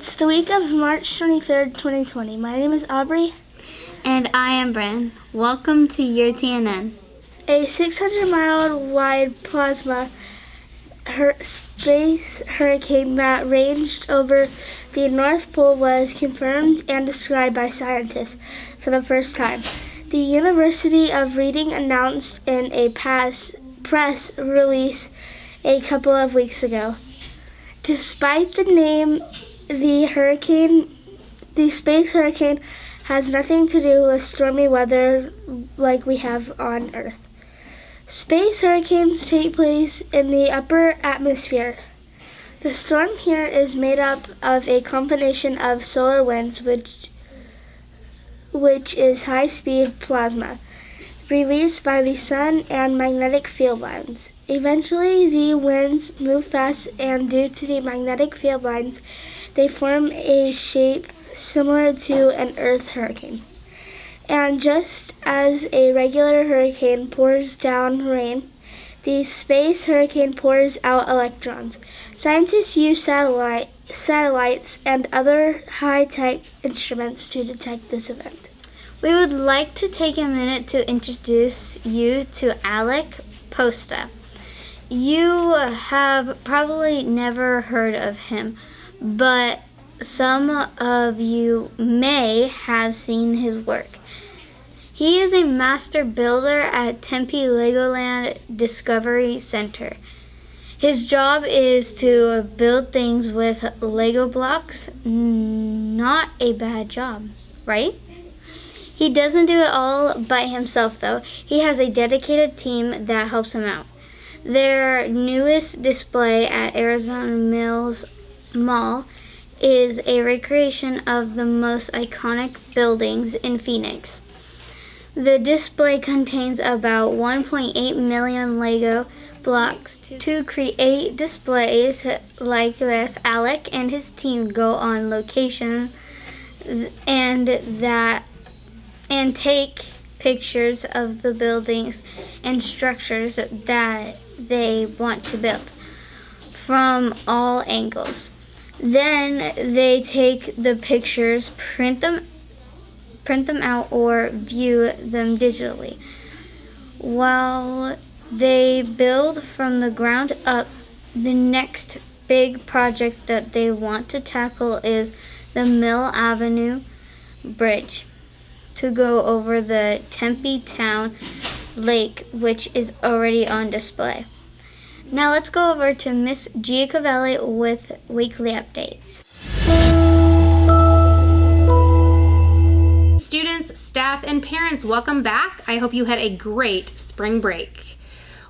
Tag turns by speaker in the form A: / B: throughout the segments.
A: It's the week of March 23rd, 2020. My name is Aubrey.
B: And I am Bren. Welcome to Your TNN.
A: A 600-mile-wide plasma space hurricane that ranged over the North Pole was confirmed and described by scientists for the first time. The University of Reading announced in a press release a couple of weeks ago. Despite the name, the space hurricane has nothing to do with stormy weather like we have on Earth. Space hurricanes take place in the upper atmosphere. The storm here is made up of a combination of solar winds, which is high-speed plasma, released by the sun and magnetic field lines. Eventually, the winds move fast, and due to the magnetic field lines, they form a shape similar to an Earth hurricane. And just as a regular hurricane pours down rain, the space hurricane pours out electrons. Scientists use satellites and other high-tech instruments to detect this event.
B: We would like to take a minute to introduce you to Alec Posta. You have probably never heard of him, but some of you may have seen his work. He is a master builder at Tempe Legoland Discovery Center. His job is to build things with Lego blocks. Not a bad job, right? He doesn't do it all by himself, though. He has a dedicated team that helps him out. Their newest display at Arizona Mills Mall is a recreation of the most iconic buildings in Phoenix. The display contains about 1.8 million Lego blocks. To create displays like this, Alec and his team go on location and take pictures of the buildings and structures that they want to build from all angles. Then they take the pictures, print them out, or view them digitally. While they build from the ground up, the next big project that they want to tackle is the Mill Avenue Bridge to go over the Tempe Town Lake, which is already on display. Now let's go over to Miss Giacovelli with weekly updates.
C: Students, staff, and parents, welcome back. I hope you had a great spring break.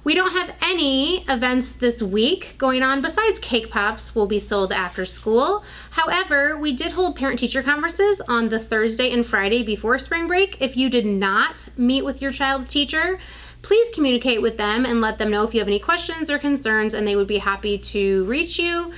C: We don't have any events this week going on besides cake pops will be sold after school. However, we did hold parent-teacher conferences on the Thursday and Friday before spring break. If you did not meet with your child's teacher, please communicate with them and let them know if you have any questions or concerns, and they would be happy to reach you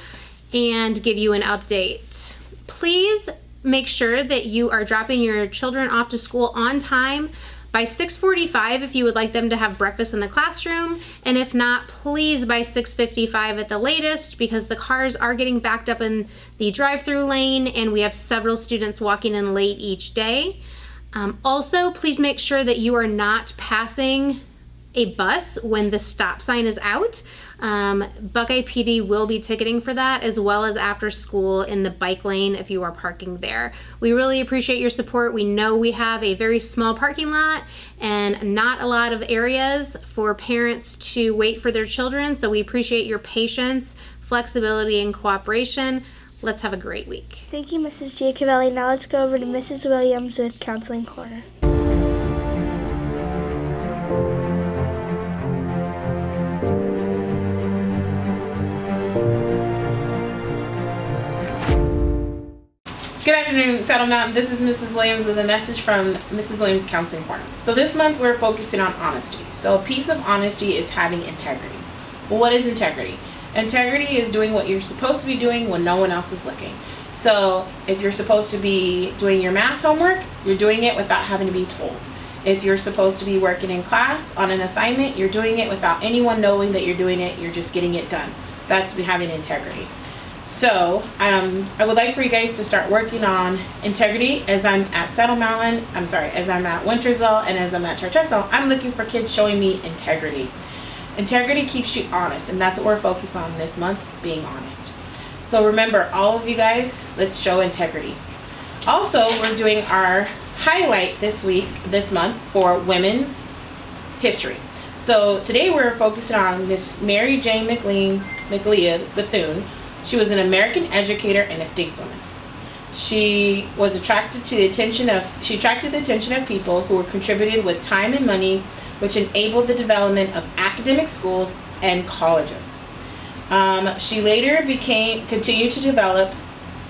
C: and give you an update. Please make sure that you are dropping your children off to school on time by 6:45 if you would like them to have breakfast in the classroom, and if not, please by 6:55 at the latest, because the cars are getting backed up in the drive-through lane and we have several students walking in late each day. Also, please make sure that you are not passing a bus when the stop sign is out. Buckeye PD will be ticketing for that, as well as after school in the bike lane if you are parking there. We really appreciate your support. We know we have a very small parking lot and not a lot of areas for parents to wait for their children, so we appreciate your patience, flexibility, and cooperation. Let's have a great week.
A: Thank you, Mrs. Giacovelli. Now let's go over to Mrs. Williams with Counseling Corner.
D: Good afternoon, Saddle Mountain. This is Mrs. Williams with a message from Mrs. Williams Counseling Corner. So this month we're focusing on honesty. So a piece of honesty is having integrity. Well, what is integrity? Integrity is doing what you're supposed to be doing when no one else is looking. So if you're supposed to be doing your math homework, you're doing it without having to be told. If you're supposed to be working in class on an assignment, you're doing it without anyone knowing that you're doing it. You're just getting it done. That's having integrity. So I would like for you guys to start working on integrity. As I'm at Saddle Mountain, as I'm at Wintersville, and as I'm at Tartesso, I'm looking for kids showing me integrity. Integrity keeps you honest, and that's what we're focused on this month, being honest. So remember, all of you guys, let's show integrity. Also, we're doing our highlight this month for women's history. So today we're focusing on Miss Mary Jane McLeod Bethune. She was an American educator and a stateswoman. She attracted the attention of people who were contributed with time and money, which enabled the development of academic schools and colleges. She later continued to develop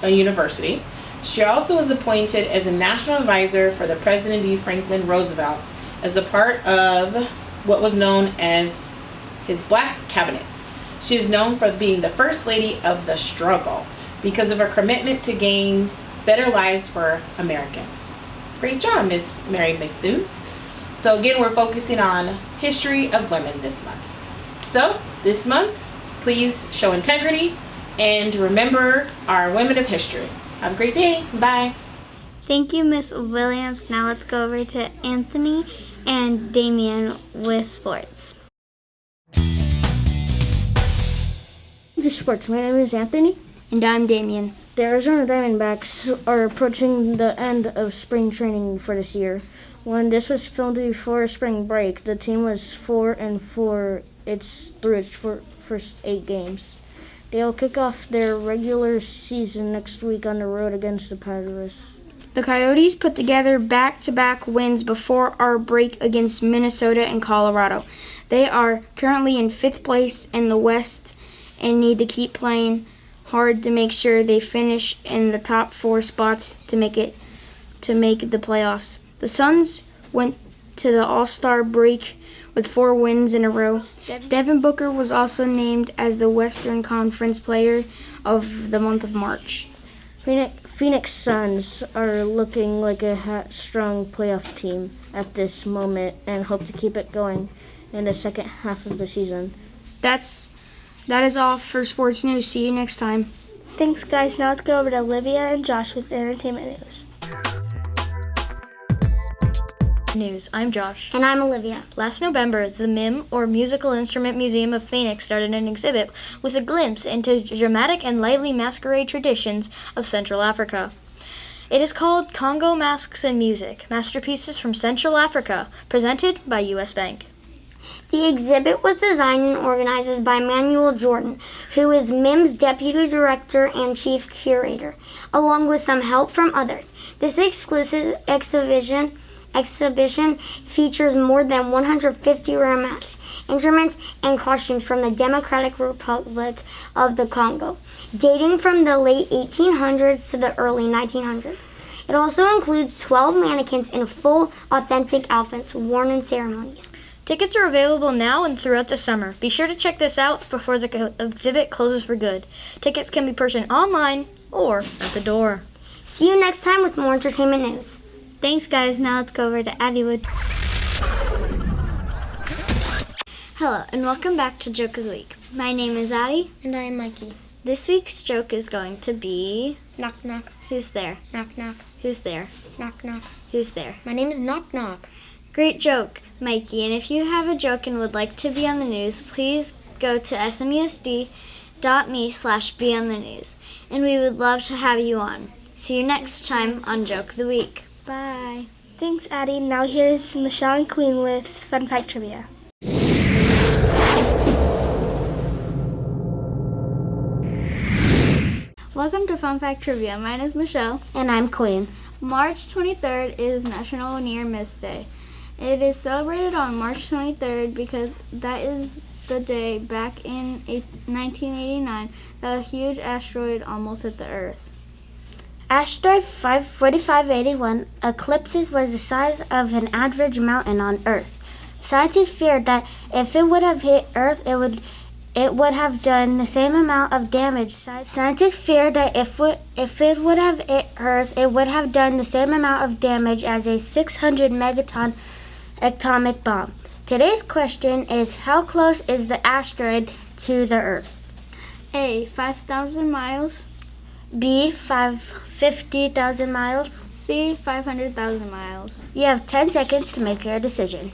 D: a university. She also was appointed as a national advisor for the President D. Franklin Roosevelt as a part of what was known as his Black Cabinet. She is known for being the first lady of the struggle because of her commitment to gain better lives for Americans. Great job, Miss Mary Bethune. So again, we're focusing on history of women this month. So this month, please show integrity and remember our women of history. Have a great day. Bye.
B: Thank you, Miss Williams. Now let's go over to Anthony and Damien with sports.
E: Sports. My name is Anthony.
B: And I'm Damien.
E: The Arizona Diamondbacks are approaching the end of spring training for this year. When this was filmed before spring break, the team was 4-4 through its first 8 games. They'll kick off their regular season next week on the road against the Padres.
F: The Coyotes put together back-to-back wins before our break against Minnesota and Colorado. They are currently in 5th place in the West and need to keep playing hard to make sure they finish in the top 4 spots to make the playoffs. The Suns went to the All-Star break with 4 wins in a row. Devin Booker was also named as the Western Conference Player of the month of March.
E: Phoenix Suns are looking like a strong playoff team at this moment and hope to keep it going in the second half of the season.
F: That is all for sports news. See you next time.
A: Thanks, guys. Now let's go over to Olivia and Josh with entertainment news.
G: News. I'm Josh.
B: And I'm Olivia.
G: Last November, the MIM, or Musical Instrument Museum of Phoenix, started an exhibit with a glimpse into dramatic and lively masquerade traditions of Central Africa. It is called Congo Masks and Music, Masterpieces from Central Africa, presented by U.S. Bank.
B: The exhibit was designed and organized by Manuel Jordan, who is MIM's deputy director and chief curator, along with some help from others. This exclusive exhibition features more than 150 rare masks, instruments, and costumes from the Democratic Republic of the Congo, dating from the late 1800s to the early 1900s. It also includes 12 mannequins in full, authentic outfits worn in ceremonies.
G: Tickets are available now and throughout the summer. Be sure to check this out before the exhibit closes for good. Tickets can be purchased online or at the door.
B: See you next time with more entertainment news. Thanks, guys. Now let's go over to Addie Wood. Hello, and welcome back to Joke of the Week. My name is Addie.
A: And I am Mikey.
B: This week's joke is going to be...
A: Knock, knock.
B: Who's there?
A: Knock, knock.
B: Who's there?
A: Knock, knock.
B: Who's there?
A: My name is Knock, knock.
B: Great joke, Mikey. And if you have a joke and would like to be on the news, please go to smusd.me/beonthenews. And we would love to have you on. See you next time on Joke of the Week. Bye.
A: Thanks, Addie. Now here's Michelle and Queen with Fun Fact Trivia.
B: Welcome to Fun Fact Trivia. My name is Michelle.
E: And I'm Queen.
B: March 23rd is National Near Miss Day. It is celebrated on March 23rd because that is the day back in 1989 that a huge asteroid almost hit the Earth.
E: Asteroid 4581 eclipses was the size of an average mountain on Earth. Scientists feared that if it would have hit Earth, it would have done the same amount of damage. Scientists feared that if it would have hit Earth, it would have done the same amount of damage as a 600 megaton atomic bomb. Today's question is, how close is the asteroid to the Earth?
F: A. 5,000 miles.
E: B. 50,000 miles.
F: C. 500,000 miles.
E: You have 10 seconds to make your decision.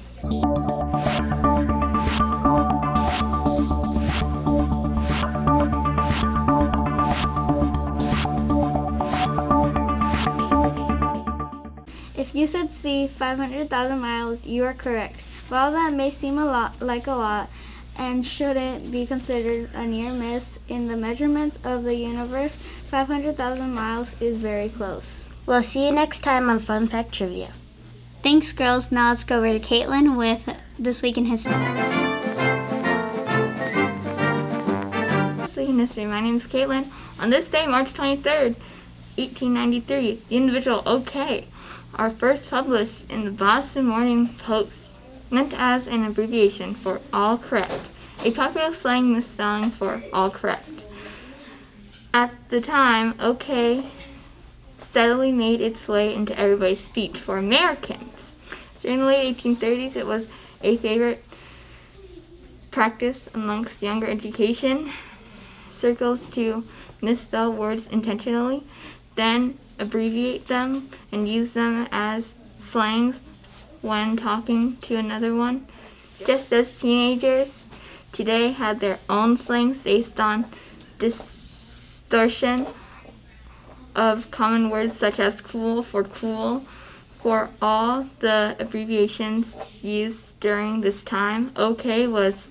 F: If you said C, 500,000 miles, you are correct. While that may seem a lot, and shouldn't be considered a near miss in the measurements of the universe, 500,000 miles is very close.
E: We'll see you next time on Fun Fact Trivia.
B: Thanks, girls. Now let's go over to Caitlin with This Week in History.
H: This Week in History. My name is Caitlin. On this day, March 23rd, 1893, the individual OK are first published in the Boston Morning Post, meant as an abbreviation for All Correct, a popular slang misspelling for All Correct. At the time, OK steadily made its way into everybody's speech for Americans. During the late 1830s, it was a favorite practice amongst younger education circles to misspell words intentionally, then abbreviate them and use them as slangs when talking to another one. Just as teenagers today had their own slangs based on distortion of common words such as cool for all the abbreviations used during this time, OK was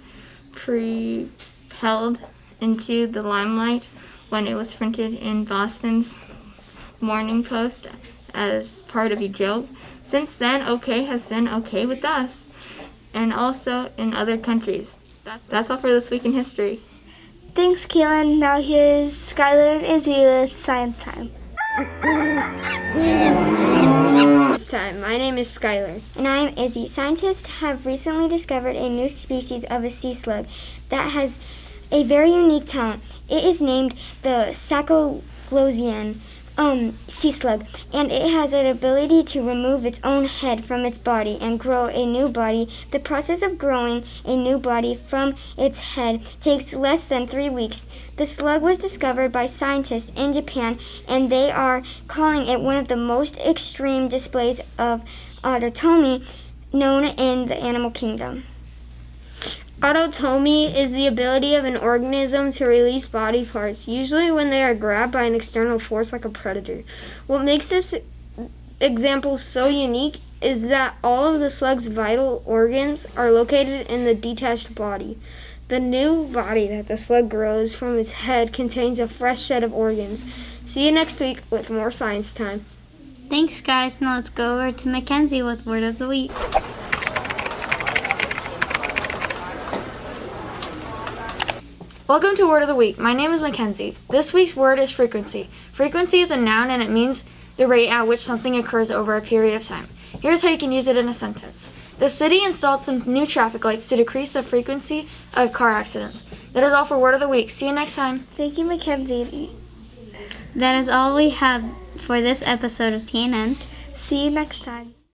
H: propelled into the limelight when it was printed in Boston's Morning Post as part of a joke. Since then, OK has been OK with us and also in other countries. That's all for This Week in History.
A: Thanks, Keelan. Now here's Skylar and Izzy with Science Time.
F: This time, my name is Skylar.
I: And I am Izzy. Scientists have recently discovered a new species of a sea slug that has a very unique talent. It is named the Sacoglossian sea slug, and it has an ability to remove its own head from its body and grow a new body. The process of growing a new body from its head takes less than 3 weeks. The slug was discovered by scientists in Japan, and they are calling it one of the most extreme displays of autotomy known in the animal kingdom.
F: Autotomy is the ability of an organism to release body parts, usually when they are grabbed by an external force like a predator. What makes this example so unique is that all of the slug's vital organs are located in the detached body. The new body that the slug grows from its head contains a fresh set of organs. See you next week with more Science Time.
B: Thanks, guys. Now let's go over to Mackenzie with Word of the Week.
G: Welcome to Word of the Week. My name is Mackenzie. This week's word is frequency. Frequency is a noun and it means the rate at which something occurs over a period of time. Here's how you can use it in a sentence. The city installed some new traffic lights to decrease the frequency of car accidents. That is all for Word of the Week. See you next time.
A: Thank you, Mackenzie.
B: That is all we have for this episode of TNN.
A: See you next time.